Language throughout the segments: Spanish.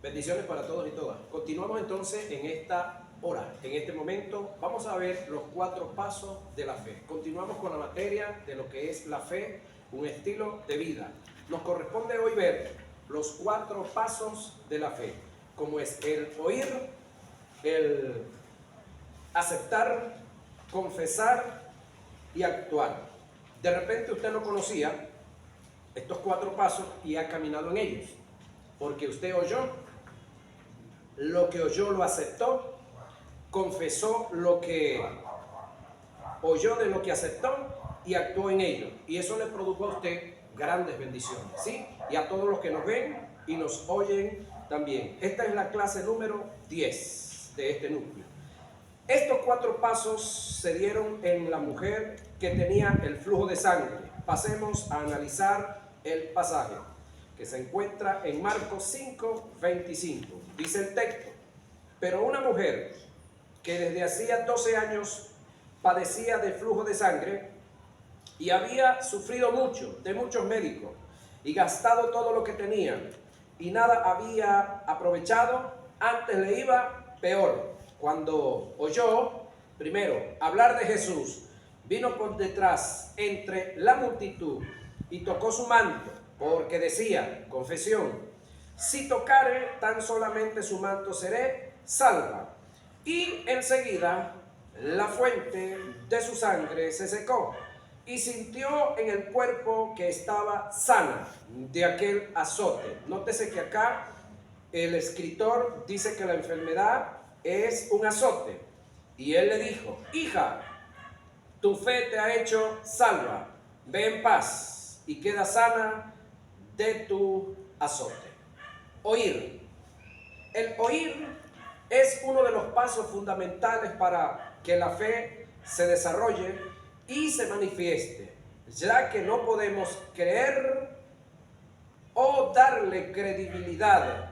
Bendiciones para todos y todas. Continuamos entonces en esta hora, en este momento. Vamos a ver los 4 pasos de la fe. Continuamos con la materia de lo que es la fe, un estilo de vida. Nos corresponde hoy ver los 4 pasos de la fe, como es el oír, el aceptar, confesar y actuar. De repente usted no conocía estos 4 pasos y ha caminado en ellos, porque usted oyó, lo que oyó lo aceptó, confesó lo que oyó de lo que aceptó y actuó en ello. Y eso le produjo a usted grandes bendiciones, ¿sí? Y a todos los que nos ven y nos oyen también. Esta es la clase número 10 de este núcleo. Estos 4 pasos se dieron en la mujer que tenía el flujo de sangre. Pasemos a analizar el pasaje que se encuentra en Marcos 5:25. Dice el texto: pero una mujer que desde hacía 12 años padecía de flujo de sangre y había sufrido mucho de muchos médicos y gastado todo lo que tenía y nada había aprovechado, antes le iba peor. Cuando oyó, primero, hablar de Jesús, vino por detrás entre la multitud y tocó su manto, porque decía, confesión: si tocare tan solamente su manto seré salva. Y enseguida la fuente de su sangre se secó y sintió en el cuerpo que estaba sana de aquel azote. Nótese que acá el escritor dice que la enfermedad es un azote. Y él le dijo: hija, tu fe te ha hecho salva, ve en paz y queda sana de tu azote. Oír. El oír es uno de los pasos fundamentales para que la fe se desarrolle y se manifieste, ya que no podemos creer o darle credibilidad,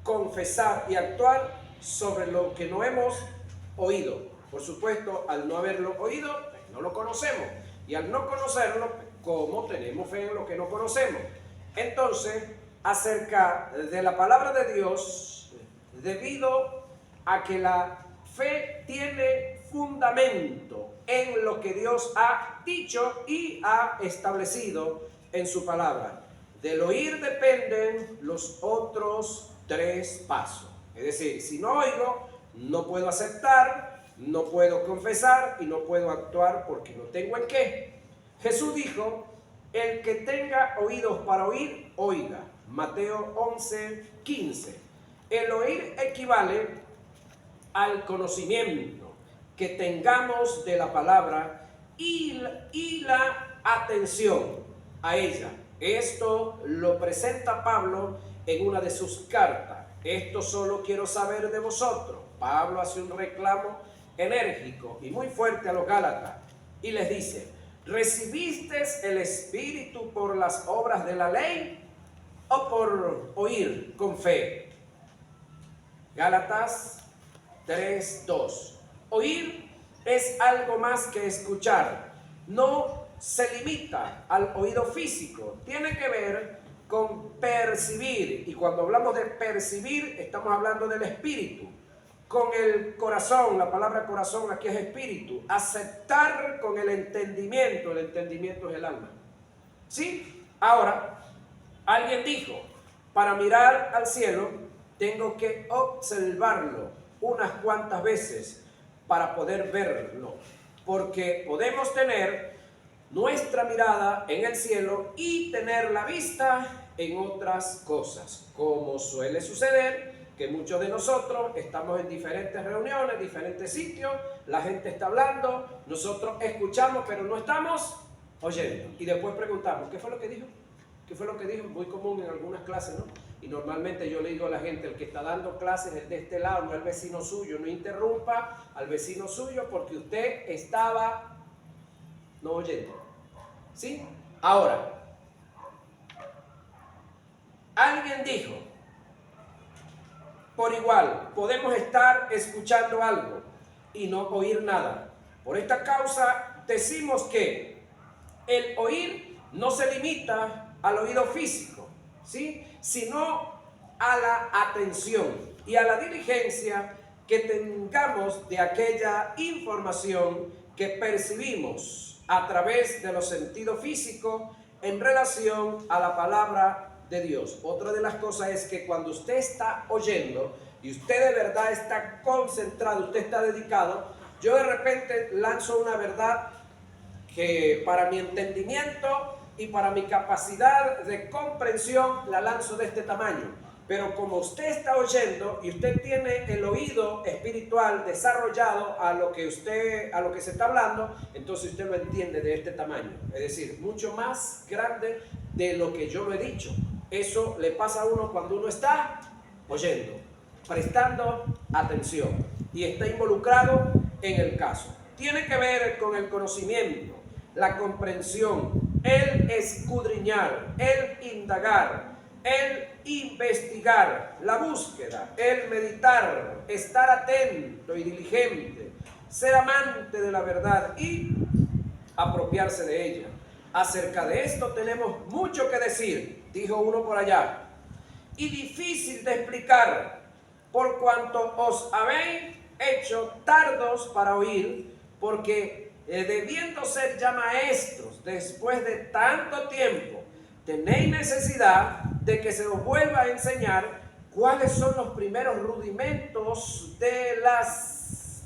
confesar y actuar sobre lo que no hemos oído. Por supuesto, al no haberlo oído, no lo conocemos. Y al no conocerlo, ¿cómo tenemos fe en lo que no conocemos? Entonces, acerca de la palabra de Dios, debido a que la fe tiene fundamento en lo que Dios ha dicho y ha establecido en su palabra. Del oír dependen los otros 3 pasos. Es decir, si no oigo, no puedo aceptar, no puedo confesar y no puedo actuar porque no tengo en qué. Jesús dijo: el que tenga oídos para oír, oiga. Mateo 11:15. El oír equivale al conocimiento que tengamos de la palabra y la atención a ella. Esto lo presenta Pablo en una de sus cartas. Esto solo quiero saber de vosotros. Pablo hace un reclamo enérgico y muy fuerte a los Gálatas y les dice: ¿recibisteis el Espíritu por las obras de la ley o por oír con fe? Gálatas 3:2. Oír es algo más que escuchar. No se limita al oído físico. Tiene que ver con percibir. Y cuando hablamos de percibir, estamos hablando del espíritu. Con el corazón, la palabra corazón aquí es espíritu. Aceptar con el entendimiento es el alma. ¿Sí? Ahora, alguien dijo: para mirar al cielo tengo que observarlo unas cuantas veces para poder verlo, porque podemos tener nuestra mirada en el cielo y tener la vista en otras cosas, como suele suceder que muchos de nosotros estamos en diferentes reuniones, diferentes sitios, la gente está hablando, nosotros escuchamos pero no estamos oyendo, y después preguntamos: ¿qué fue lo que dijo? ¿Qué fue lo que dijo? Muy común en algunas clases, ¿no? Y normalmente yo le digo a la gente: el que está dando clases es de este lado, no el vecino suyo. No interrumpa al vecino suyo porque usted estaba no oyendo. ¿Sí? Ahora, alguien dijo: por igual, podemos estar escuchando algo y no oír nada. Por esta causa decimos que el oír no se limita al oído físico, ¿sí? Sino a la atención y a la diligencia que tengamos de aquella información que percibimos a través de los sentidos físicos en relación a la palabra de Dios. Otra de las cosas es que cuando usted está oyendo y usted de verdad está concentrado, usted está dedicado, yo de repente lanzo una verdad que para mi entendimiento y para mi capacidad de comprensión la lanzo de este tamaño. Pero como usted está oyendo y usted tiene el oído espiritual desarrollado a lo que se está hablando, entonces usted lo entiende de este tamaño. Es decir, mucho más grande de lo que yo lo he dicho. Eso le pasa a uno cuando uno está oyendo, prestando atención y está involucrado en el caso. Tiene que ver con el conocimiento, la comprensión, el escudriñar, el indagar, el investigar, la búsqueda, el meditar, estar atento y diligente, ser amante de la verdad y apropiarse de ella. Acerca de esto tenemos mucho que decir, dijo uno por allá, y difícil de explicar, por cuanto os habéis hecho tardos para oír, porque debiendo ser ya maestros después de tanto tiempo, tenéis necesidad de que se os vuelva a enseñar cuáles son los primeros rudimentos de las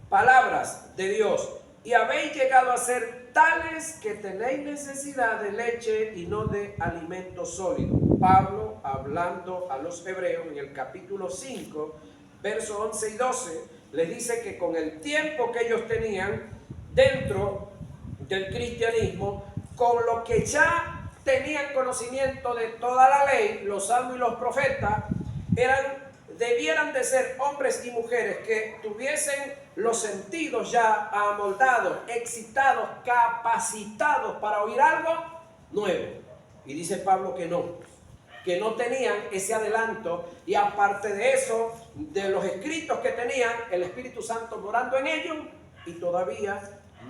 palabras de Dios, y habéis llegado a ser tales que tenéis necesidad de leche y no de alimento sólido. Pablo, hablando a los hebreos en el capítulo 5, versos 11 y 12, les dice que con el tiempo que ellos tenían dentro del cristianismo, con lo que ya tenían conocimiento de toda la ley, los salmos y los profetas, debieran de ser hombres y mujeres que tuviesen los sentidos ya amoldados, excitados, capacitados para oír algo nuevo. Y dice Pablo que no tenían ese adelanto, y aparte de eso, de los escritos que tenían, el Espíritu Santo morando en ellos, y todavía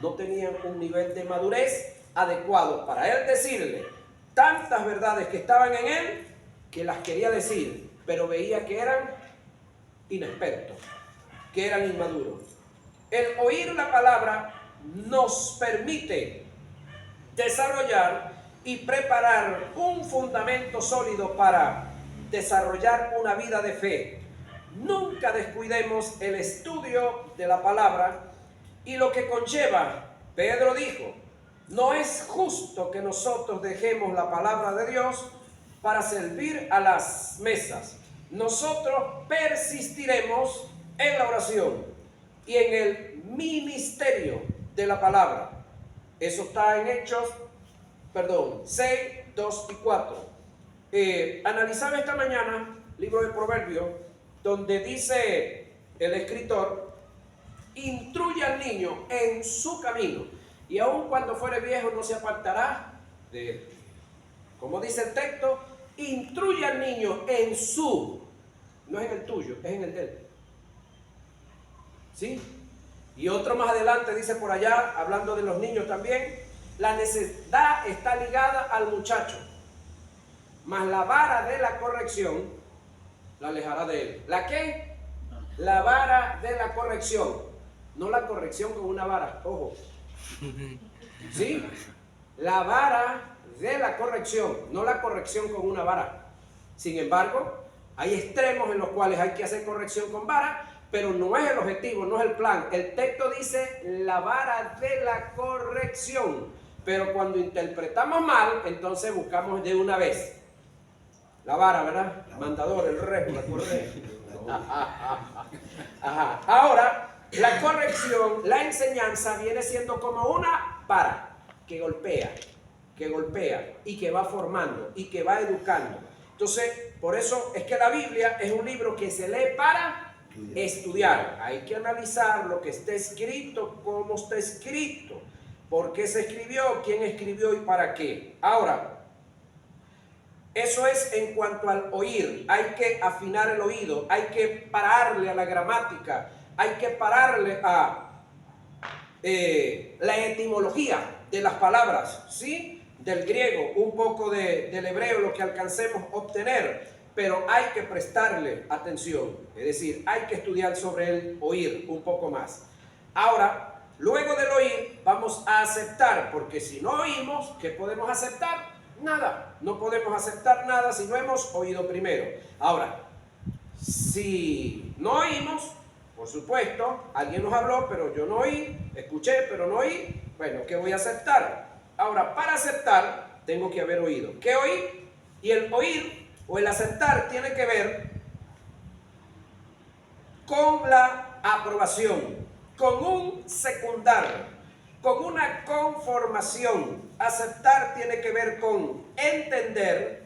no tenían un nivel de madurez adecuado para él decirle tantas verdades que estaban en él, que las quería decir, pero veía que eran inexpertos, que eran inmaduros. El oír la palabra nos permite desarrollar y preparar un fundamento sólido para desarrollar una vida de fe. Nunca descuidemos el estudio de la palabra y lo que conlleva. Pedro dijo: no es justo que nosotros dejemos la palabra de Dios para servir a las mesas. Nosotros persistiremos en la oración y en el ministerio de la palabra. Eso está en Hechos 6, 2 y 4. Analizaba esta mañana libro de Proverbios, donde dice el escritor: instruye al niño en su camino, y aun cuando fuere viejo no se apartará de él. Como dice el texto, instruye al niño en su, no es en el tuyo, es en el de él. ¿Sí? Y otro más adelante dice por allá, hablando de los niños también: la necesidad está ligada al muchacho, mas la vara de la corrección la alejará de él. ¿La qué? La vara de la corrección. No la corrección con una vara, ojo. ¿Sí? La vara de la corrección, no la corrección con una vara. Sin embargo, hay extremos en los cuales hay que hacer corrección con vara, pero no es el objetivo, no es el plan. El texto dice la vara de la corrección, pero cuando interpretamos mal, entonces buscamos de una vez la vara, ¿verdad? El mandador, el rey, la correa. Ajá. Ahora, la corrección, la enseñanza viene siendo como una vara que golpea y que va formando y que va educando. Entonces, por eso es que la Biblia es un libro que se lee para estudiar. Hay que analizar lo que está escrito, cómo está escrito, por qué se escribió, quién escribió y para qué. Ahora, eso es en cuanto al oír. Hay que afinar el oído, hay que pararle a la gramática, hay que pararle a la etimología de las palabras, ¿sí? del griego, un poco del hebreo, lo que alcancemos a obtener, pero hay que prestarle atención, es decir, hay que estudiar sobre el oír un poco más. Ahora, luego del oír, vamos a aceptar, porque si no oímos, ¿qué podemos aceptar? Nada, no podemos aceptar nada si no hemos oído primero. Ahora, si no oímos, por supuesto, alguien nos habló, pero yo no oí, escuché, pero no oí, bueno, ¿qué voy a aceptar? Ahora, para aceptar, tengo que haber oído. ¿Qué oí? Y el oír o el aceptar tiene que ver con la aprobación, con un secundar, con una conformación. Aceptar tiene que ver con entender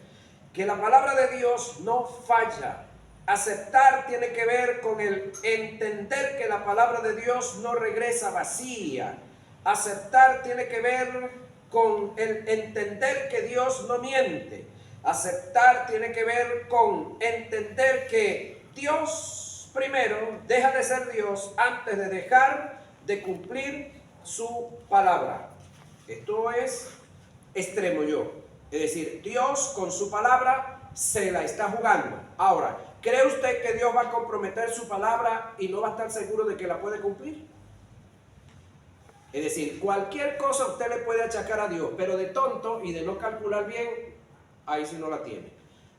que la palabra de Dios no falla. Aceptar tiene que ver con el entender que la palabra de Dios no regresa vacía. Aceptar tiene que ver con el entender que Dios no miente. Aceptar tiene que ver con entender que Dios primero deja de ser Dios antes de dejar de cumplir su palabra. Esto es extremo yo. Es decir, Dios con su palabra se la está jugando. Ahora, ¿cree usted que Dios va a comprometer su palabra y no va a estar seguro de que la puede cumplir? Es decir, cualquier cosa usted le puede achacar a Dios, pero de tonto y de no calcular bien, ahí sí no la tiene.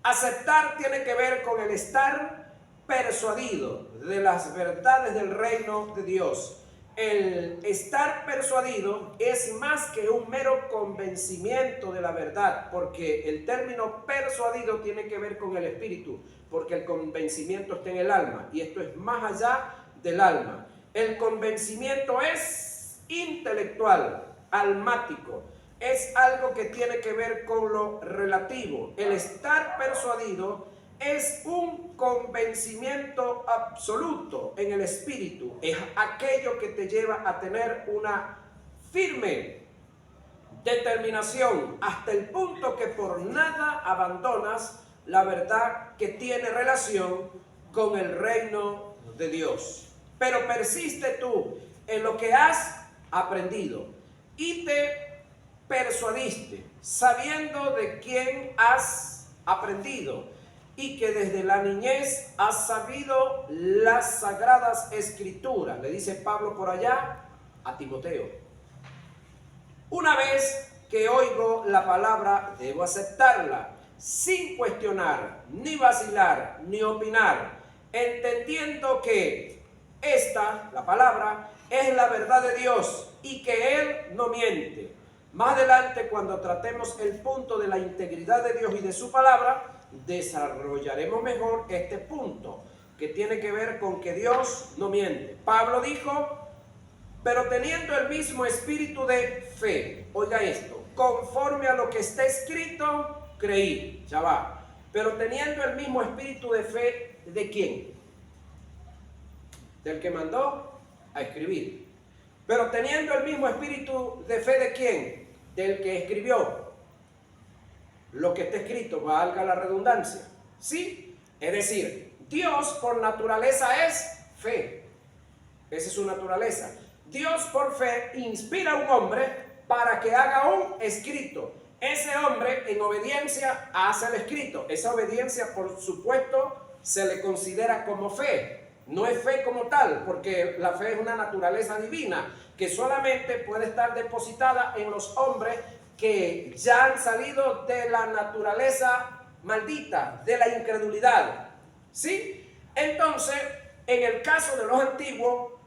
Aceptar tiene que ver con el estar persuadido de las verdades del reino de Dios. El estar persuadido es más que un mero convencimiento de la verdad, porque el término persuadido tiene que ver con el espíritu, porque el convencimiento está en el alma, y esto es más allá del alma. El convencimiento es intelectual, almático, es algo que tiene que ver con lo relativo. El estar persuadido es un convencimiento absoluto en el espíritu, es aquello que te lleva a tener una firme determinación hasta el punto que por nada abandonas la verdad que tiene relación con el reino de Dios. Pero persiste tú en lo que has aprendido y te persuadiste, sabiendo de quién has aprendido y que desde la niñez has sabido las sagradas escrituras, le dice Pablo por allá a Timoteo. Una vez que oigo la palabra, debo aceptarla, sin cuestionar, ni vacilar, ni opinar, entendiendo que esta, la palabra, es la verdad de Dios y que Él no miente. Más adelante, cuando tratemos el punto de la integridad de Dios y de su palabra, desarrollaremos mejor este punto que tiene que ver con que Dios no miente. Pablo dijo, pero teniendo el mismo espíritu de fe, oiga esto, conforme a lo que está escrito, creí, ya va, pero teniendo el mismo espíritu de fe, ¿de quién? Del que mandó a escribir. Pero teniendo el mismo espíritu de fe, ¿de quién? Del que escribió. Lo que está escrito, valga la redundancia, ¿sí? Es decir, Dios por naturaleza es fe. Esa es su naturaleza. Dios por fe inspira a un hombre para que haga un escrito. Ese hombre en obediencia hace el escrito. Esa obediencia, por supuesto, se le considera como fe. No es fe como tal, porque la fe es una naturaleza divina que solamente puede estar depositada en los hombres que ya han salido de la naturaleza maldita, de la incredulidad, ¿sí? Entonces, en el caso de los Antiguo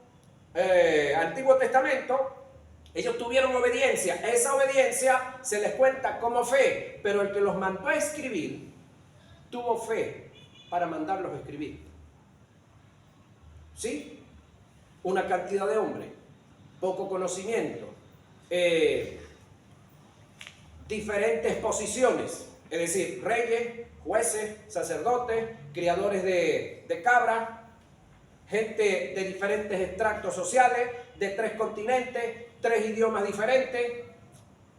Testamento, ellos tuvieron obediencia. Esa obediencia se les cuenta como fe, pero el que los mandó a escribir tuvo fe para mandarlos a escribir, ¿sí? Una cantidad de hombres, poco conocimiento, diferentes posiciones, es decir, reyes, jueces, sacerdotes, criadores de cabras, gente de diferentes extractos sociales, de 3 continentes, 3 idiomas diferentes,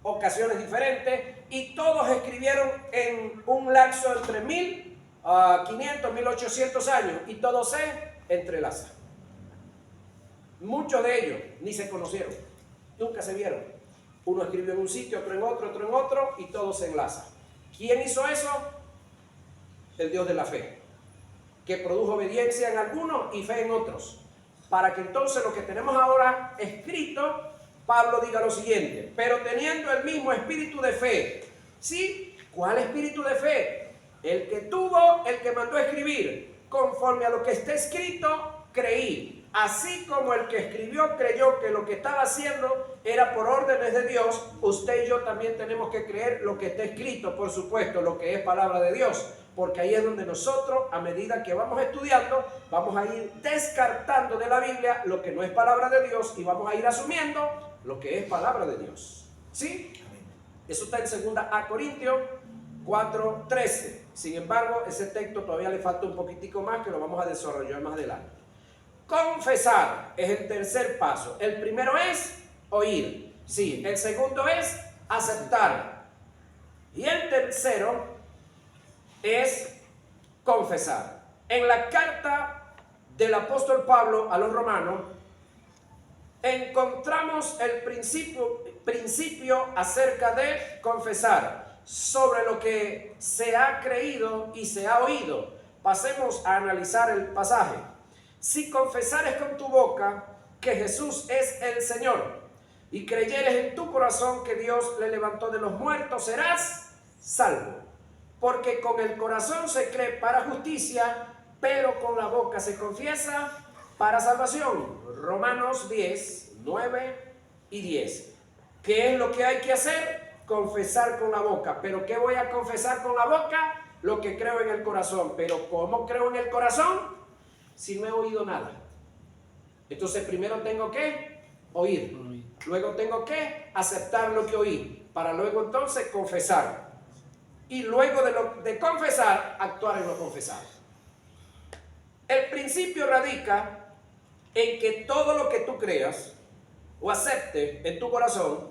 ocasiones diferentes, y todos escribieron en un lapso entre 1500, 1800 años, y todo se entrelaza. Muchos de ellos ni se conocieron, nunca se vieron. Uno escribió en un sitio, otro en otro, y todo se enlaza. ¿Quién hizo eso? El Dios de la fe, que produjo obediencia en algunos y fe en otros. Para que entonces lo que tenemos ahora escrito, Pablo diga lo siguiente: pero teniendo el mismo espíritu de fe. ¿Sí? ¿Cuál espíritu de fe? El que tuvo el que mandó a escribir. Conforme a lo que está escrito, creí. Así como el que escribió creyó que lo que estaba haciendo era por órdenes de Dios, usted y yo también tenemos que creer lo que está escrito, por supuesto, lo que es palabra de Dios. Porque ahí es donde nosotros, a medida que vamos estudiando, vamos a ir descartando de la Biblia lo que no es palabra de Dios y vamos a ir asumiendo lo que es palabra de Dios. ¿Sí? Eso está en 2 Corintios 4:13. Sin embargo, ese texto todavía le falta un poquitico más, que lo vamos a desarrollar más adelante. Confesar es el tercer paso. El primero es oír. Sí, el segundo es aceptar. Y el tercero es confesar. En la carta del apóstol Pablo a los romanos encontramos el principio acerca de confesar, sobre lo que se ha creído y se ha oído. Pasemos a analizar el pasaje. Si confesares con tu boca que Jesús es el Señor y creyeres en tu corazón que Dios le levantó de los muertos, serás salvo. Porque con el corazón se cree para justicia, pero con la boca se confiesa para salvación. Romanos 10, 9 y 10. ¿Qué es lo que hay que hacer? Confesar con la boca. ¿Pero qué voy a confesar con la boca? Lo que creo en el corazón. ¿Pero cómo creo en el corazón? Si no he oído nada. Entonces primero tengo que oír. Luego tengo que aceptar lo que oí, para luego entonces confesar. Y luego de confesar, actuar en lo confesado. El principio radica en que todo lo que tú creas o aceptes en tu corazón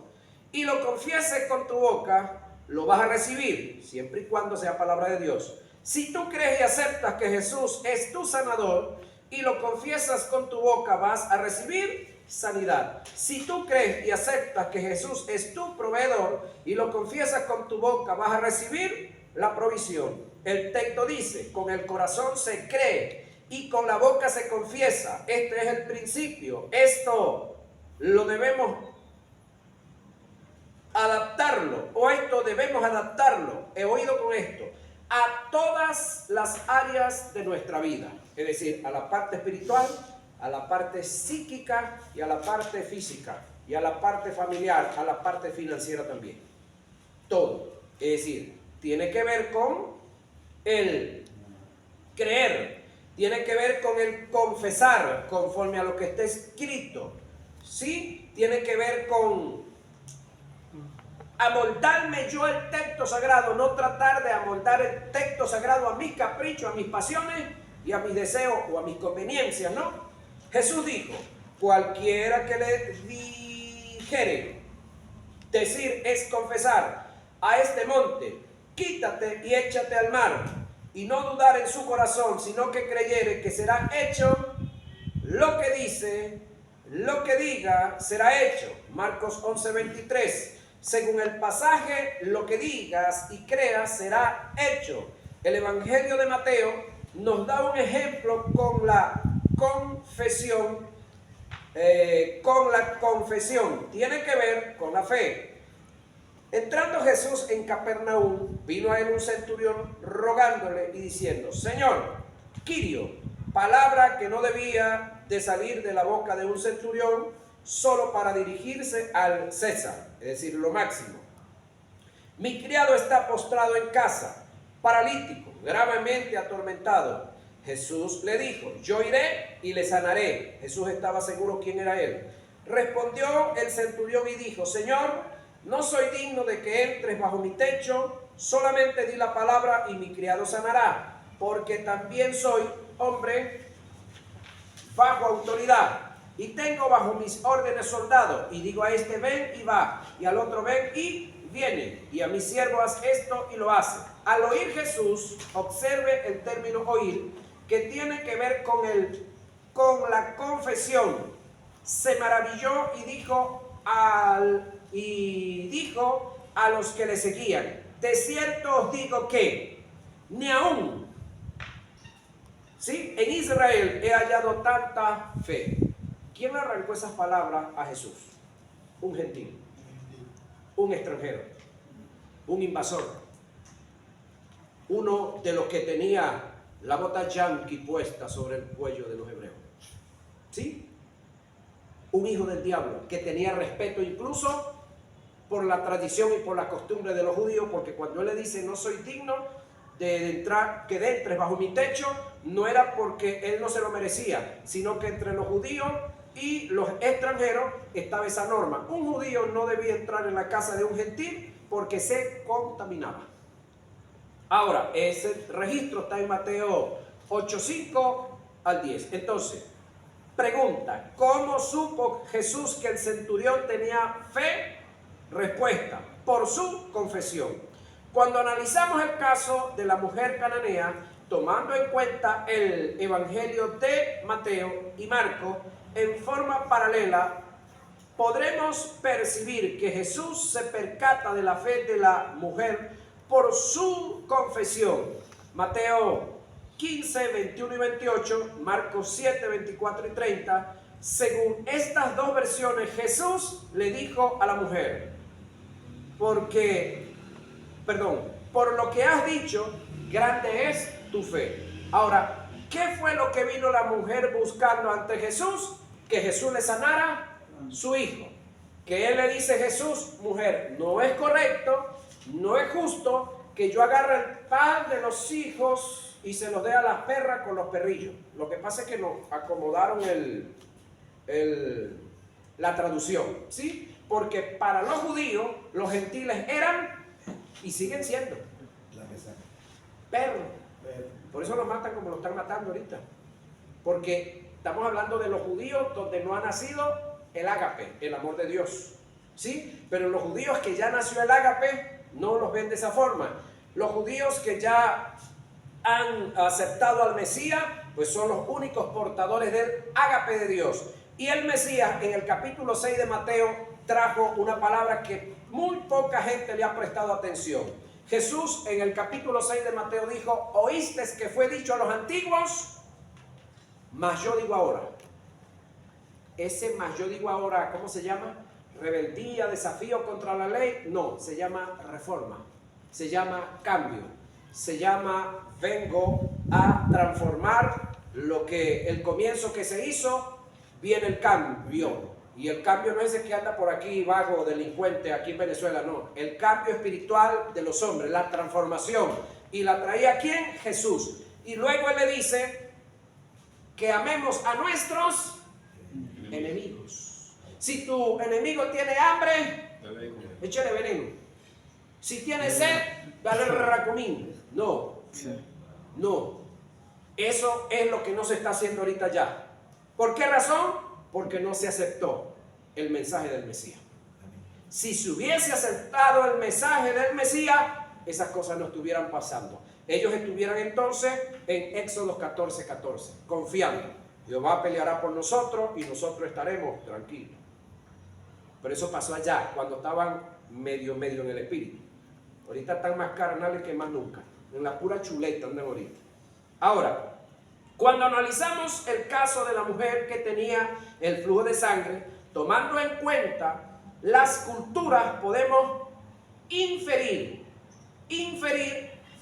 y lo confieses con tu boca, lo vas a recibir, siempre y cuando sea palabra de Dios. Si tú crees y aceptas que Jesús es tu sanador y lo confiesas con tu boca, vas a recibir sanidad. Si tú crees y aceptas que Jesús es tu proveedor y lo confiesas con tu boca, vas a recibir la provisión. El texto dice: con el corazón se cree y con la boca se confiesa. Este es el principio. Esto lo debemos adaptarlo, o esto debemos adaptarlo, he oído con esto, a todas las áreas de nuestra vida. Es decir, a la parte espiritual, a la parte psíquica y a la parte física, y a la parte familiar, a la parte financiera también. Todo. Es decir, tiene que ver con el creer, tiene que ver con el confesar conforme a lo que está escrito. Sí, tiene que ver con amoldarme yo el texto sagrado, no tratar de amoldar el texto sagrado a mis caprichos, a mis pasiones y a mis deseos o a mis conveniencias, ¿no? Jesús dijo: cualquiera que le dijere, decir es confesar a este monte, quítate y échate al mar, y no dudar en su corazón, sino que creyere que será hecho lo que dice, lo que diga será hecho. Marcos 11:23. Según el pasaje, lo que digas y creas será hecho. El Evangelio de Mateo nos da un ejemplo con la confesión. Tiene que ver con la fe. Entrando Jesús en Capernaum, vino a él un centurión rogándole y diciendo: Señor, Quirio, palabra que no debía de salir de la boca de un centurión, solo para dirigirse al César, es decir, lo máximo. Mi criado está postrado en casa, paralítico, gravemente atormentado. Jesús le dijo: yo iré y le sanaré. Jesús estaba seguro quién era él. Respondió el centurión y dijo: Señor, no soy digno de que entres bajo mi techo, solamente di la palabra y mi criado sanará, porque también soy hombre bajo autoridad. Y tengo bajo mis órdenes soldados, y digo a este ven y va, y al otro ven y viene, y a mi siervo haz esto y lo hace. Al oír Jesús, observe el término oír, que tiene que ver con la confesión. Se maravilló y dijo al y dijo a los que le seguían: de cierto os digo que ni aún, ¿sí?, en Israel he hallado tanta fe. ¿Quién arrancó esas palabras a Jesús? Un gentil, un extranjero, un invasor, uno de los que tenía la bota yanqui puesta sobre el cuello de los hebreos. ¿Sí? Un hijo del diablo que tenía respeto incluso por la tradición y por la costumbre de los judíos, porque cuando él le dice no soy digno de entrar, que de entres bajo mi techo, no era porque él no se lo merecía, sino que entre los judíos y los extranjeros estaba esa norma. Un judío no debía entrar en la casa de un gentil porque se contaminaba. Ahora, ese registro está en Mateo 8:5 al 10. Entonces, pregunta: ¿cómo supo Jesús que el centurión tenía fe? Respuesta: por su confesión. Cuando analizamos el caso de la mujer cananea, tomando en cuenta el evangelio de Mateo y Marcos en forma paralela, podremos percibir que Jesús se percata de la fe de la mujer por su confesión. Mateo 15, 21 y 28, Marcos 7, 24 y 30. Según estas dos versiones, Jesús le dijo a la mujer: por lo que has dicho, grande es tu fe. Ahora, ¿qué fue lo que vino la mujer buscando ante Jesús? Que Jesús le sanara su hijo. Que él le dice: Jesús, mujer, no es correcto, no es justo que yo agarre el pan de los hijos y se los dé a las perras con los perrillos. Lo que pasa es que nos acomodaron la traducción, ¿sí? Porque para los judíos, los gentiles eran y siguen siendo perros. Por eso los matan como lo están matando ahorita. Porque estamos hablando de los judíos donde no ha nacido el ágape, el amor de Dios, ¿sí? Pero los judíos que ya nació el ágape no los ven de esa forma. Los judíos que ya han aceptado al Mesías, pues son los únicos portadores del ágape de Dios. Y el Mesías en el capítulo 6 de Mateo trajo una palabra que muy poca gente le ha prestado atención. Jesús en el capítulo 6 de Mateo dijo: oíste que fue dicho a los antiguos, mas yo digo ahora. Ese mas yo digo ahora, ¿cómo se llama? Rebeldía, desafío contra la ley. No, se llama reforma, se llama cambio, se llama vengo a transformar lo que el comienzo que se hizo, viene el cambio. Y el cambio no es el que anda por aquí vago, delincuente, aquí en Venezuela, no. El cambio espiritual de los hombres, la transformación. ¿Y la traía quién? Jesús. Y luego él le dice que amemos a nuestros enemigos. Si tu enemigo tiene hambre, échale veneno. Si tiene sed, dale racumín. No. Eso es lo que no se está haciendo ahorita ya. ¿Por qué razón? Porque no se aceptó el mensaje del Mesías. Si se hubiese aceptado el mensaje del Mesías, esas cosas no estuvieran pasando. Ellos estuvieran entonces en Éxodo 14:14, confiando: Jehová peleará por nosotros y nosotros estaremos tranquilos. Pero eso pasó allá, cuando estaban medio en el espíritu. Ahorita están más carnales que más nunca. En la pura chuleta andan ahorita. Ahora, cuando analizamos el caso de la mujer que tenía el flujo de sangre, tomando en cuenta las culturas, podemos inferir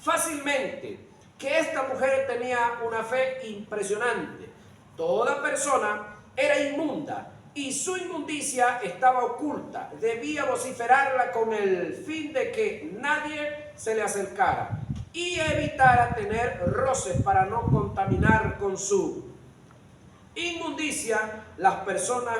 fácilmente que esta mujer tenía una fe impresionante. Toda persona era inmunda y su inmundicia estaba oculta. Debía vociferarla con el fin de que nadie se le acercara y evitara tener roces para no contaminar con su inmundicia las personas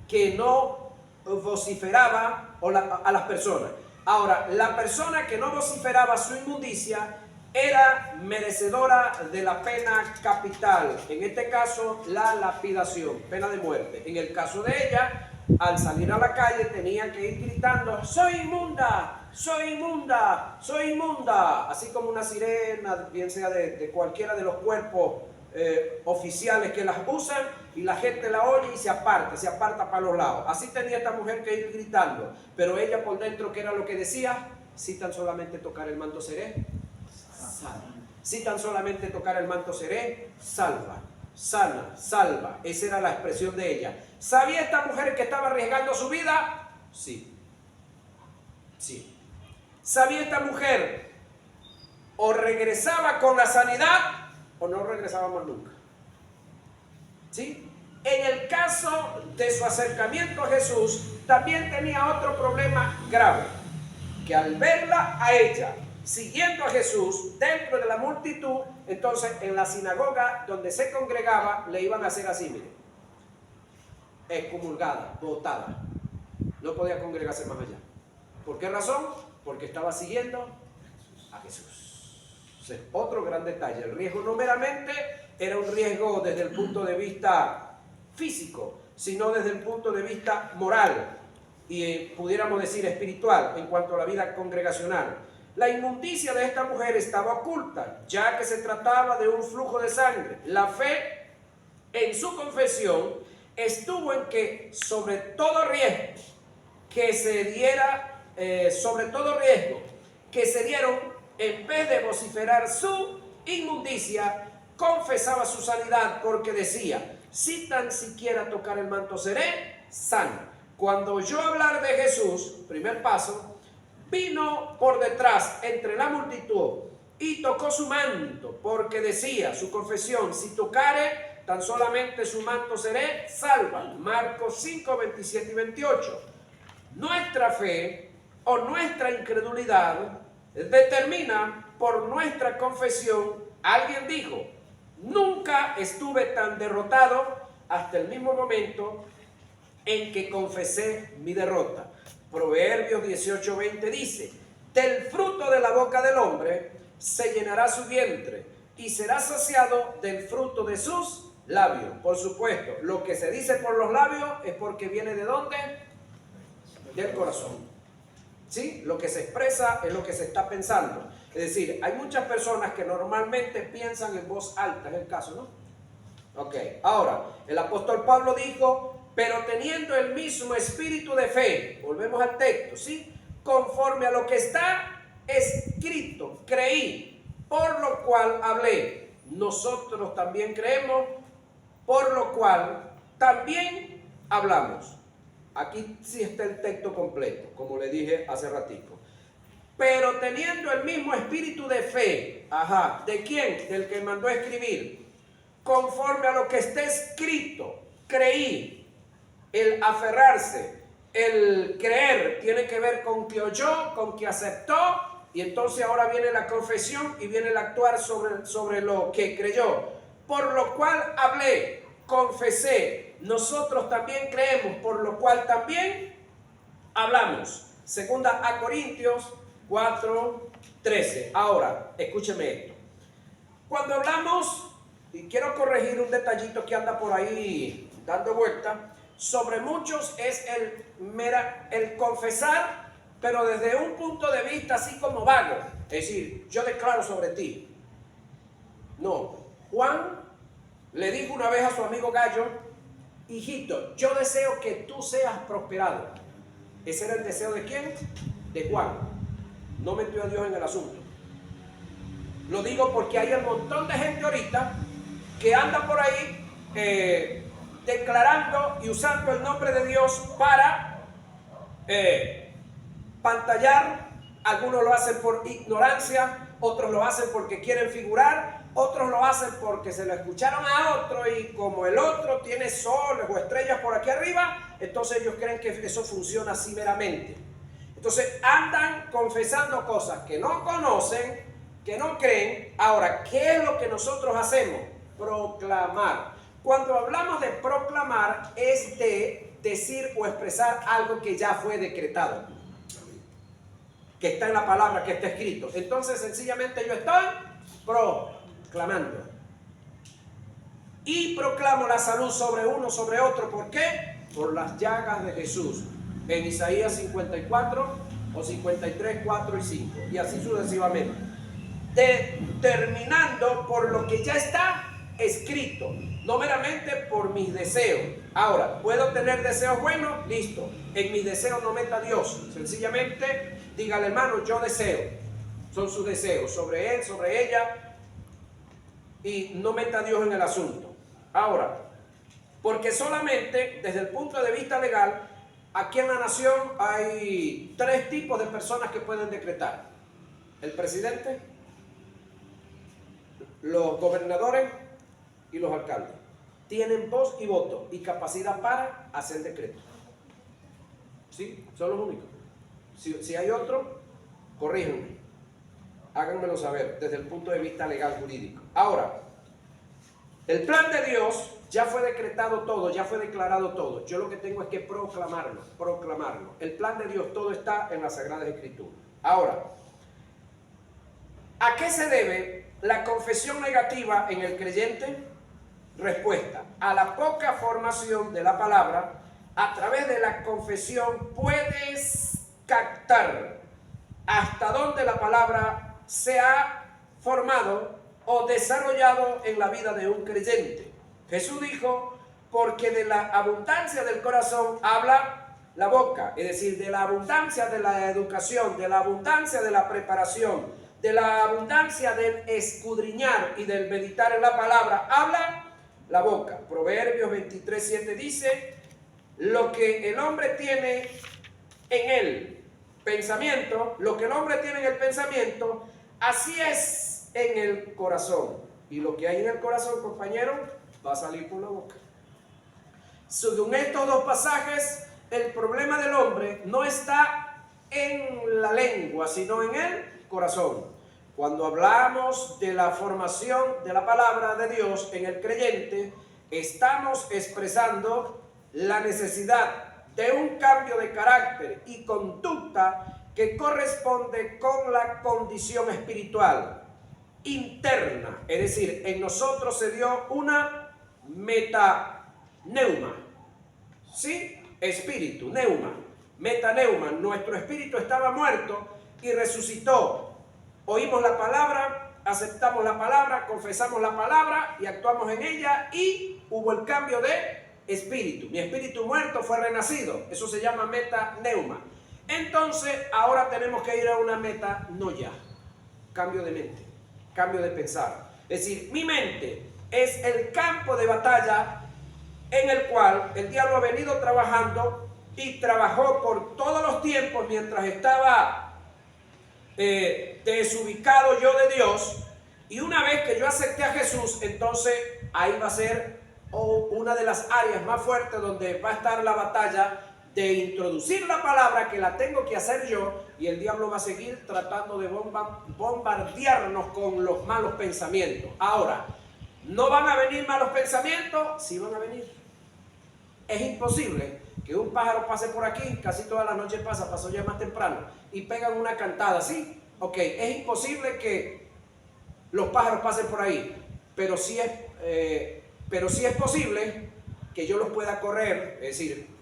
que no vociferaba a las personas. Ahora, la persona que no vociferaba su inmundicia era merecedora de la pena capital, en este caso la lapidación, pena de muerte. En el caso de ella, al salir a la calle tenía que ir gritando: soy inmunda, soy inmunda, soy inmunda, así como una sirena, bien sea de cualquiera de los cuerpos oficiales que las usan y la gente la oye y se aparta para los lados. Así tenía esta mujer que ir gritando, pero ella por dentro, ¿qué era lo que decía? Si tan solamente tocar el manto seré salva. Si tan solamente tocar el manto seré salva. Sana, salva. Esa era la expresión de ella. ¿Sabía esta mujer que estaba arriesgando su vida? Sí. Sí. ¿Sabía esta mujer o regresaba con la sanidad o no regresaba más nunca? ¿Sí? En el caso de su acercamiento a Jesús, también tenía otro problema grave, que al verla a ella siguiendo a Jesús dentro de la multitud, entonces en la sinagoga donde se congregaba le iban a hacer así, mire, excomulgada, botada, no podía congregarse más allá. ¿Por qué razón? Porque estaba siguiendo a Jesús. Entonces, otro gran detalle, el riesgo no meramente era un riesgo desde el punto de vista físico, sino desde el punto de vista moral y pudiéramos decir espiritual en cuanto a la vida congregacional. La inmundicia de esta mujer estaba oculta, ya que se trataba de un flujo de sangre. La fe en su confesión estuvo en que sobre todo riesgo que se dieron, en vez de vociferar su inmundicia, confesaba su sanidad, porque decía, si tan siquiera tocar el manto seré sana. Cuando oyó hablar de Jesús, primer paso, vino por detrás entre la multitud y tocó su manto, porque decía su confesión, si tocare tan solamente su manto seré salva. Marcos 5, 27 y 28. Nuestra fe o nuestra incredulidad determina por nuestra confesión. Alguien dijo, nunca estuve tan derrotado hasta el mismo momento en que confesé mi derrota. Proverbios 18:20 dice, del fruto de la boca del hombre se llenará su vientre y será saciado del fruto de sus labios. Por supuesto, lo que se dice por los labios es porque viene ¿de dónde? Del corazón. ¿Sí? Lo que se expresa es lo que se está pensando. Es decir, hay muchas personas que normalmente piensan en voz alta, es el caso, ¿no? Ok, ahora, el apóstol Pablo dijo, pero teniendo el mismo espíritu de fe, volvemos al texto, ¿sí? Conforme a lo que está escrito, creí, por lo cual hablé. Nosotros también creemos, por lo cual también hablamos. Aquí sí está el texto completo, como le dije hace ratico. Pero teniendo el mismo espíritu de fe, ¿de quién? Del que mandó a escribir. Conforme a lo que está escrito, creí. El aferrarse, el creer, tiene que ver con que oyó, con que aceptó, y entonces ahora viene la confesión y viene el actuar sobre lo que creyó. Por lo cual hablé, confesé, nosotros también creemos, por lo cual también hablamos. Segunda a Corintios 4:13. Ahora, escúcheme esto. Cuando hablamos, y quiero corregir un detallito que anda por ahí dando vuelta, sobre muchos es el confesar, pero desde un punto de vista así como vago. Es decir, yo declaro sobre ti. No, Juan le dijo una vez a su amigo Gallo, hijito, yo deseo que tú seas prosperado. Ese era el deseo ¿de quién? De Juan. No metió a Dios en el asunto. Lo digo porque hay un montón de gente ahorita que anda por ahí declarando y usando el nombre de Dios para pantallar. Algunos lo hacen por ignorancia, otros lo hacen porque quieren figurar, otros lo hacen porque se lo escucharon a otro y como el otro tiene soles o estrellas por aquí arriba, entonces ellos creen que eso funciona así meramente. Entonces andan confesando cosas que no conocen, que no creen. Ahora, ¿qué es lo que nosotros hacemos? Proclamar. Cuando hablamos de proclamar es de decir o expresar algo que ya fue decretado, que está en la palabra, que está escrito. Entonces sencillamente yo estoy proclamando. Y proclamo la salud sobre uno, sobre otro. ¿Por qué? Por las llagas de Jesús. En Isaías 54 o 53, 4 y 5. Y así sucesivamente. Determinando por lo que ya está escrito, no meramente por mis deseos. Ahora, ¿puedo tener deseos buenos? Listo. En mis deseos no meta a Dios. Sencillamente, dígale, hermano, yo deseo. Son sus deseos sobre él, sobre ella. Y no meta a Dios en el asunto. Ahora, porque solamente desde el punto de vista legal, aquí en la nación hay 3 tipos de personas que pueden decretar: el presidente, los gobernadores y los alcaldes. Tienen voz y voto y capacidad para hacer decretos. ¿Sí? Son los únicos. Si hay otro, corríjanme. Háganmelo saber desde el punto de vista legal jurídico. Ahora, el plan de Dios ya fue decretado todo, ya fue declarado todo. Yo lo que tengo es que proclamarlo, proclamarlo. El plan de Dios, todo está en las Sagradas Escrituras. Ahora, ¿a qué se debe la confesión negativa en el creyente? Respuesta: a la poca formación de la palabra. A través de la confesión puedes captar hasta dónde la palabra se ha formado o desarrollado en la vida de un creyente. Jesús dijo, porque de la abundancia del corazón habla la boca, es decir, de la abundancia de la educación, de la abundancia de la preparación, de la abundancia del escudriñar y del meditar en la palabra, habla la boca. Proverbios 23:7 dice, lo que el hombre tiene en el pensamiento, lo que el hombre tiene en el pensamiento, así es en el corazón. Y lo que hay en el corazón, compañero, va a salir por la boca. Según estos 2 pasajes, el problema del hombre no está en la lengua, sino en el corazón. Cuando hablamos de la formación de la palabra de Dios en el creyente, estamos expresando la necesidad de un cambio de carácter y conducta que corresponde con la condición espiritual interna, es decir, en nosotros se dio una metaneuma, ¿sí? Espíritu, neuma, metaneuma, nuestro espíritu estaba muerto y resucitó. Oímos la palabra, aceptamos la palabra, confesamos la palabra y actuamos en ella y hubo el cambio de espíritu. Mi espíritu muerto fue renacido, eso se llama metaneuma. Entonces ahora tenemos que ir a una metanoia, cambio de mente, cambio de pensar. Es decir, mi mente es el campo de batalla en el cual el diablo ha venido trabajando y trabajó por todos los tiempos mientras estaba desubicado yo de Dios. Y una vez que yo acepté a Jesús, entonces ahí va a ser una de las áreas más fuertes donde va a estar la batalla de introducir la palabra, que la tengo que hacer yo, y el diablo va a seguir tratando de bombardearnos con los malos pensamientos. Ahora, ¿no van a venir malos pensamientos? Sí van a venir. Es imposible que un pájaro pase por aquí, casi todas las noches pasó ya más temprano, y pegan una cantada, ¿sí? Ok, es imposible que los pájaros pasen por ahí, pero sí es posible que yo los pueda correr, es decir,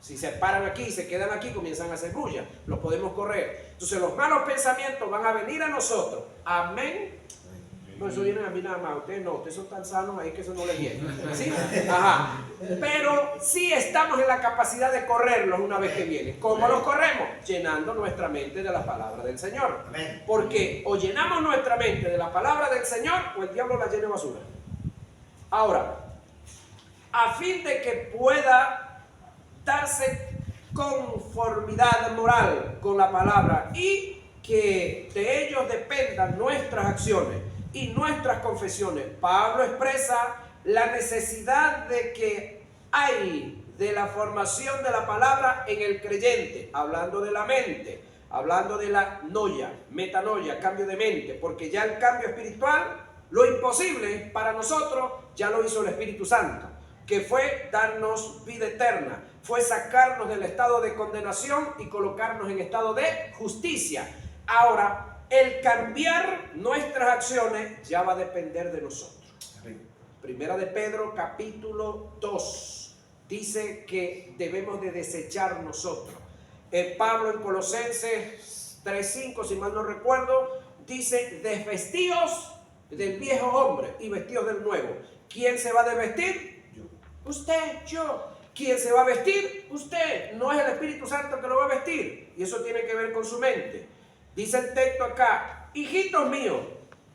si se paran aquí, se quedan aquí, comienzan a hacer bulla, los podemos correr. Entonces los malos pensamientos van a venir a nosotros, amén. No, eso viene a mí nada más, ustedes no, ustedes son tan sanos ahí que eso no les viene, ¿sí? Ajá. Pero sí estamos en la capacidad de correrlos una vez que vienen. ¿Cómo los corremos? Llenando nuestra mente de la palabra del Señor. Porque o llenamos nuestra mente de la palabra del Señor o el diablo la llena de basura. Ahora, a fin de que pueda darse conformidad moral con la palabra y que de ellos dependan nuestras acciones y nuestras confesiones, Pablo expresa la necesidad de que hay de la formación de la palabra en el creyente, hablando de la mente, hablando de la noia, metanoia, cambio de mente, porque ya el cambio espiritual, lo imposible para nosotros, ya lo hizo el Espíritu Santo, que fue darnos vida eterna, fue sacarnos del estado de condenación y colocarnos en estado de justicia. Ahora, el cambiar nuestras acciones ya va a depender de nosotros. Primera de Pedro, capítulo 2, dice que debemos de desechar nosotros. Pablo en Colosenses 3:5, si mal no recuerdo, dice, desvestíos del viejo hombre y vestidos del nuevo. ¿Quién se va a desvestir? Yo. Usted, yo. ¿Quién se va a vestir? Usted. No es el Espíritu Santo que lo va a vestir. Y eso tiene que ver con su mente. Dice el texto acá: hijitos míos,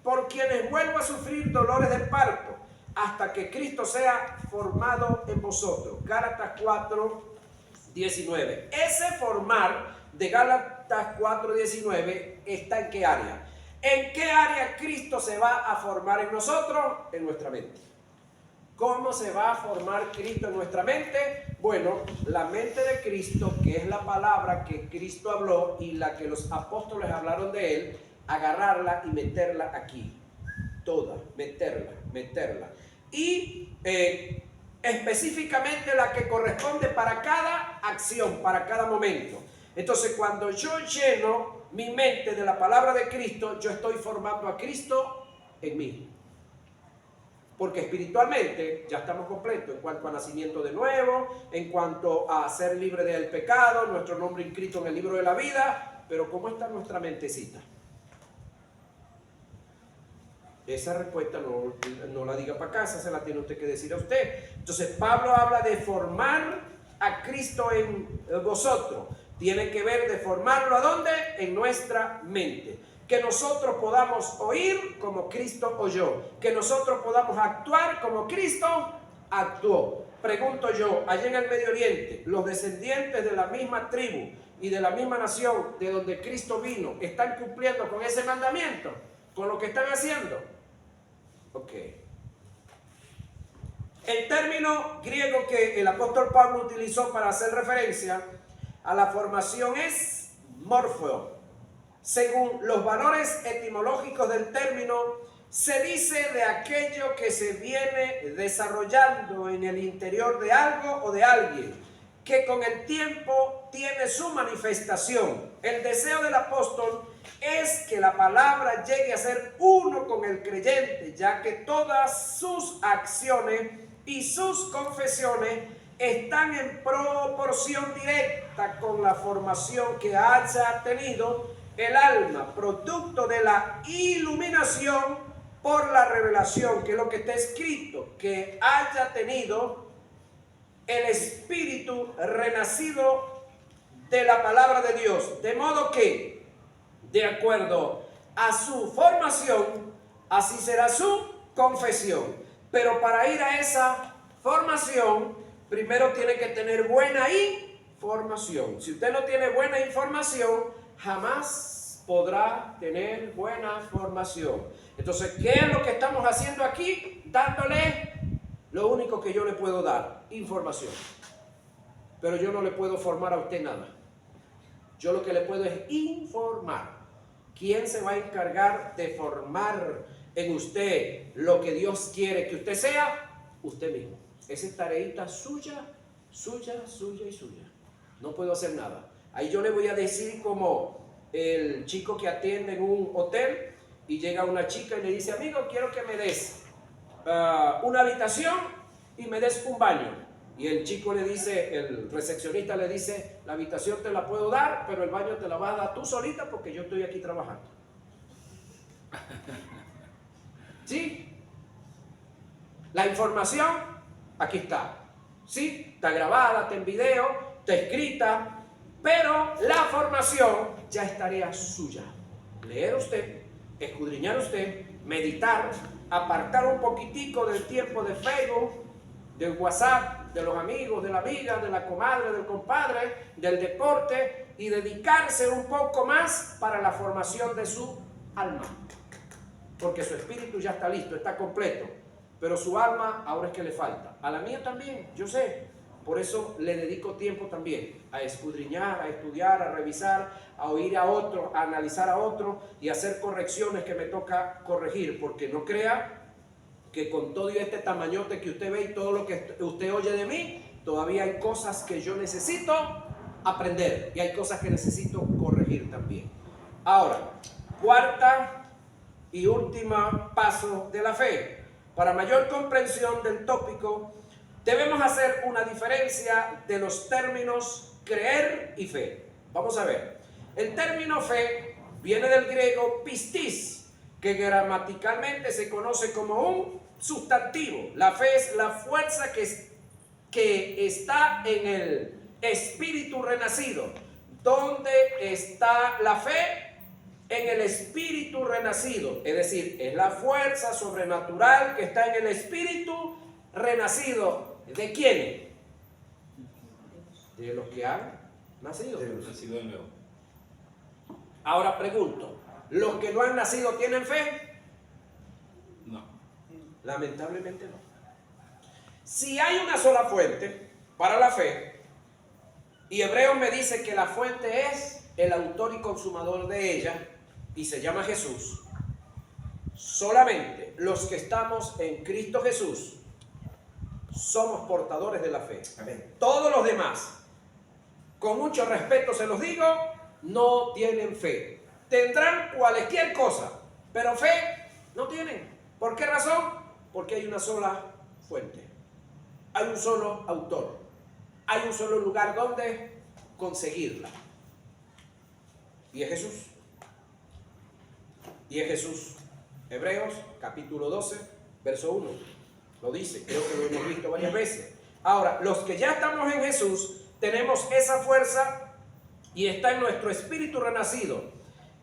por quienes vuelvo a sufrir dolores de parto, hasta que Cristo sea formado en vosotros. Gálatas 4:19. Ese formar de Gálatas 4:19 está ¿en qué área? ¿En qué área Cristo se va a formar en nosotros? En nuestra mente. ¿Cómo se va a formar Cristo en nuestra mente? Bueno, la mente de Cristo, que es la palabra que Cristo habló y la que los apóstoles hablaron de él, agarrarla y meterla aquí. Toda, meterla. Y específicamente la que corresponde para cada acción, para cada momento. Entonces, cuando yo lleno mi mente de la palabra de Cristo, yo estoy formando a Cristo en mí. Porque espiritualmente ya estamos completos en cuanto a nacimiento de nuevo, en cuanto a ser libre del pecado, nuestro nombre inscrito en el libro de la vida. Pero ¿cómo está nuestra mentecita? Esa respuesta no la diga para casa, se la tiene usted que decir a usted. Entonces Pablo habla de formar a Cristo en vosotros. Tiene que ver de formarlo ¿a dónde? En nuestra mente. Que nosotros podamos oír como Cristo oyó. Que nosotros podamos actuar como Cristo actuó. Pregunto yo, allá en el Medio Oriente, los descendientes de la misma tribu y de la misma nación de donde Cristo vino, ¿están cumpliendo con ese mandamiento? ¿Con lo que están haciendo? Ok. El término griego que el apóstol Pablo utilizó para hacer referencia a la formación es morfeo. Según los valores etimológicos del término, se dice de aquello que se viene desarrollando en el interior de algo o de alguien, que con el tiempo tiene su manifestación. El deseo del apóstol es que la palabra llegue a ser uno con el creyente, ya que todas sus acciones y sus confesiones están en proporción directa con la formación que haya tenido el alma, producto de la iluminación por la revelación, que es lo que está escrito, que haya tenido el espíritu renacido de la palabra de Dios, de modo que, de acuerdo a su formación, así será su confesión. Pero para ir a esa formación, primero tiene que tener buena información. Si usted no tiene buena información, jamás podrá tener buena formación. Entonces, ¿qué es lo que estamos haciendo aquí? Dándole lo único que yo le puedo dar, información. Pero yo no le puedo formar a usted nada. Yo lo que le puedo es informar. ¿Quién se va a encargar de formar en usted lo que Dios quiere que usted sea? Usted mismo. Esa es tareita suya. No puedo hacer nada. Ahí yo le voy a decir como el chico que atiende en un hotel y llega una chica y le dice: amigo, quiero que me des una habitación y me des un baño. Y el chico le dice, el recepcionista le dice: la habitación te la puedo dar, pero el baño te la vas a dar tú solita porque yo estoy aquí trabajando. ¿Sí? La información, aquí está. ¿Sí? Está grabada, está en video, está escrita, pero la formación ya es tarea suya. Leer usted, escudriñar usted, meditar, apartar un poquitico del tiempo de Facebook, del WhatsApp, de los amigos, de la amiga, de la comadre, del compadre, del deporte, y dedicarse un poco más para la formación de su alma. Porque su espíritu ya está listo, está completo, pero su alma ahora es que le falta. A la mía también, yo sé. Por eso le dedico tiempo también a escudriñar, a estudiar, a revisar, a oír a otro, a analizar a otro y a hacer correcciones que me toca corregir. Porque no crea que con todo y este tamañote que usted ve y todo lo que usted oye de mí, todavía hay cosas que yo necesito aprender y hay cosas que necesito corregir también. Ahora, cuarta y última paso de la fe. Para mayor comprensión del tópico, debemos hacer una diferencia de los términos creer y fe. Vamos a ver. El término fe viene del griego pistis, que gramaticalmente se conoce como un sustantivo. La fe es la fuerza que está en el espíritu renacido. ¿Dónde está la fe? En el espíritu renacido. Es decir, es la fuerza sobrenatural que está en el espíritu renacido. ¿De quiénes? De los que han nacido. Nacido de nuevo. Ahora pregunto, ¿los que no han nacido tienen fe? No. Lamentablemente no. Si hay una sola fuente para la fe, y Hebreos me dice que la fuente es el autor y consumador de ella, y se llama Jesús, solamente los que estamos en Cristo Jesús somos portadores de la fe. Amén. Todos los demás, con mucho respeto se los digo, no tienen fe. Tendrán cualquier cosa, pero fe no tienen. ¿Por qué razón? Porque hay una sola fuente, hay un solo autor, hay un solo lugar donde conseguirla, y es Jesús. Y es Jesús. Hebreos capítulo 12, verso 1. Lo dice, creo que lo hemos visto varias veces. Ahora, los que ya estamos en Jesús, tenemos esa fuerza y está en nuestro espíritu renacido,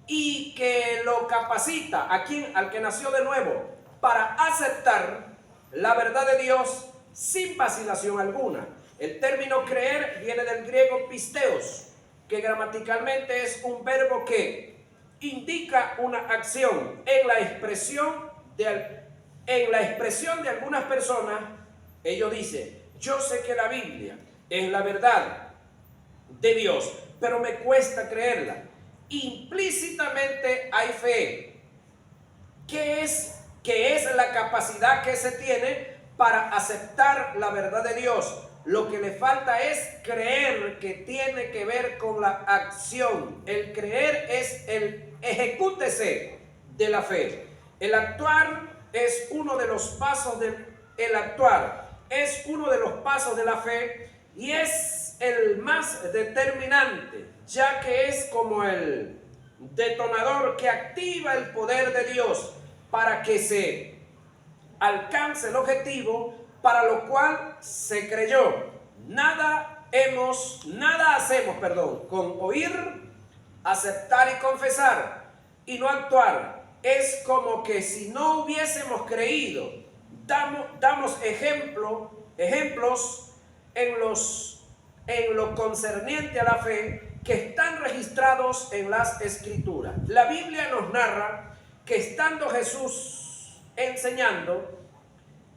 y que lo capacita a quien, al que nació de nuevo, para aceptar la verdad de Dios sin vacilación alguna. El término creer viene del griego pisteos, que gramaticalmente es un verbo que indica una acción. En la expresión de algunas personas, ellos dicen: yo sé que la Biblia es la verdad de Dios, pero me cuesta creerla. Implícitamente hay fe. ¿Qué es la capacidad que se tiene para aceptar la verdad de Dios? Lo que le falta es creer, que tiene que ver con la acción. El creer es el ejecútese de la fe. El actuar es uno de los pasos de la fe, y es el más determinante, ya que es como el detonador que activa el poder de Dios para que se alcance el objetivo para lo cual se creyó. Nada hacemos con oír, aceptar y confesar y no actuar. Es como que si no hubiésemos creído. Damos ejemplos en lo concerniente a la fe que están registrados en las Escrituras. La Biblia nos narra que estando Jesús enseñando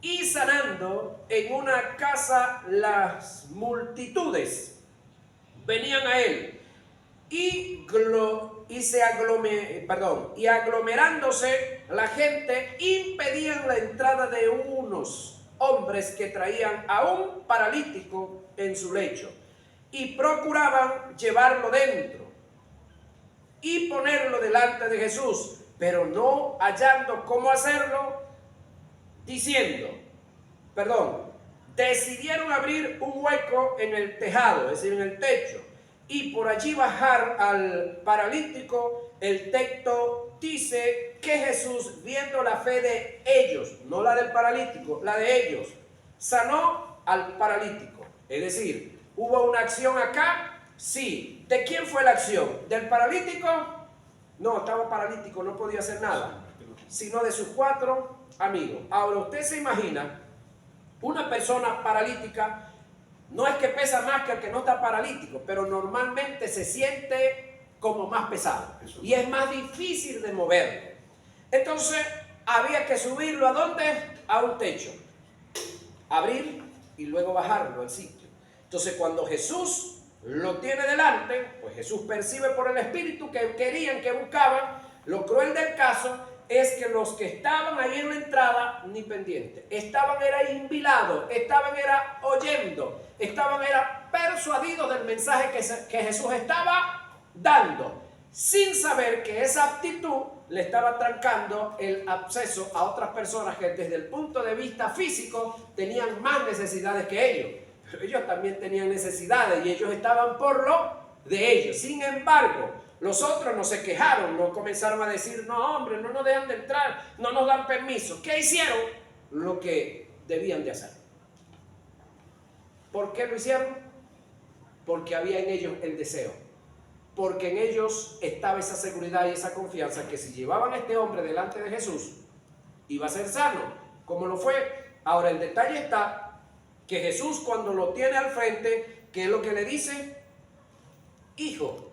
y sanando en una casa, las multitudes venían a él y aglomerándose la gente, impedían la entrada de unos hombres que traían a un paralítico en su lecho y procuraban llevarlo dentro y ponerlo delante de Jesús, pero no hallando cómo hacerlo, decidieron abrir un hueco en el tejado, es decir, en el techo, y por allí bajar al paralítico. El texto dice que Jesús, viendo la fe de ellos, no la del paralítico, la de ellos, sanó al paralítico. Es decir, ¿hubo una acción acá? Sí. ¿De quién fue la acción? ¿Del paralítico? No, estaba paralítico, no podía hacer nada, sino de sus 4 amigos. Ahora, usted se imagina una persona paralítica. No es que pesa más que el que no está paralítico, pero normalmente se siente como más pesado y es más difícil de mover. Entonces había que subirlo ¿a dónde? A un techo, abrir y luego bajarlo al sitio. Entonces, cuando Jesús lo tiene delante, pues Jesús percibe por el Espíritu que querían, que buscaban. Lo cruel del caso es que los que estaban ahí en la entrada ni pendientes, estaban era invilados, estaban era oyendo, estaban era persuadidos del mensaje que Jesús estaba dando, sin saber que esa actitud le estaba trancando el acceso a otras personas que desde el punto de vista físico tenían más necesidades que ellos, pero ellos también tenían necesidades y ellos estaban por lo de ellos. Sin embargo, Los otros no se quejaron, no comenzaron a decir, no hombre, no nos dejan de entrar, no nos dan permiso. ¿Qué hicieron? Lo que debían de hacer. ¿Por qué lo hicieron? Porque había en ellos el deseo. Porque en ellos estaba esa seguridad y esa confianza que si llevaban a este hombre delante de Jesús, iba a ser sano, como lo fue. Ahora el detalle está que Jesús, cuando lo tiene al frente, ¿qué es lo que le dice? Hijo,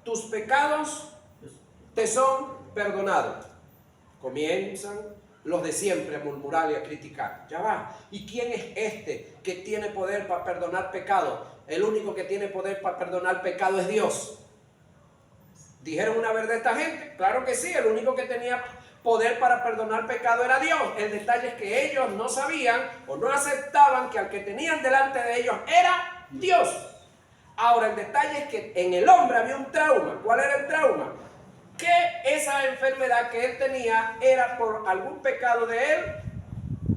tus pecados te son perdonados. Comienzan los de siempre a murmurar y a criticar. Ya va. ¿Y quién es este que tiene poder para perdonar pecado? El único que tiene poder para perdonar pecado es Dios. ¿Dijeron una verdad esta gente? Claro que sí, el único que tenía poder para perdonar pecado era Dios. El detalle es que ellos no sabían o no aceptaban que al que tenían delante de ellos era Dios. Ahora el detalle es que en el hombre había un trauma. ¿Cuál era el trauma? Que esa enfermedad que él tenía era por algún pecado de él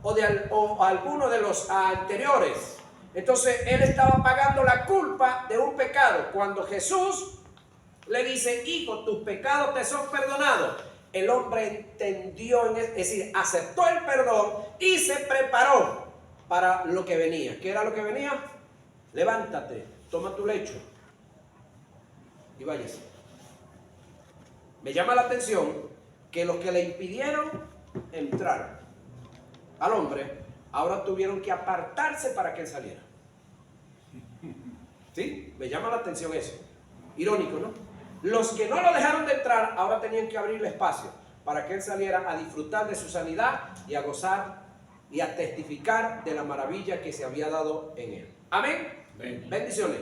o alguno de los anteriores. Entonces él estaba pagando la culpa de un pecado. Cuando Jesús le dice, hijo, tus pecados te son perdonados, el hombre entendió, es decir, aceptó el perdón y se preparó para lo que venía. ¿Qué era lo que venía? Levántate, toma tu lecho y váyase. Me llama la atención que los que le impidieron entrar al hombre, ahora tuvieron que apartarse para que él saliera. ¿Sí? Me llama la atención eso. Irónico, ¿no? Los que no lo dejaron de entrar, ahora tenían que abrirle espacio para que él saliera a disfrutar de su sanidad y a gozar y a testificar de la maravilla que se había dado en él. Amén. Amén. Bendiciones.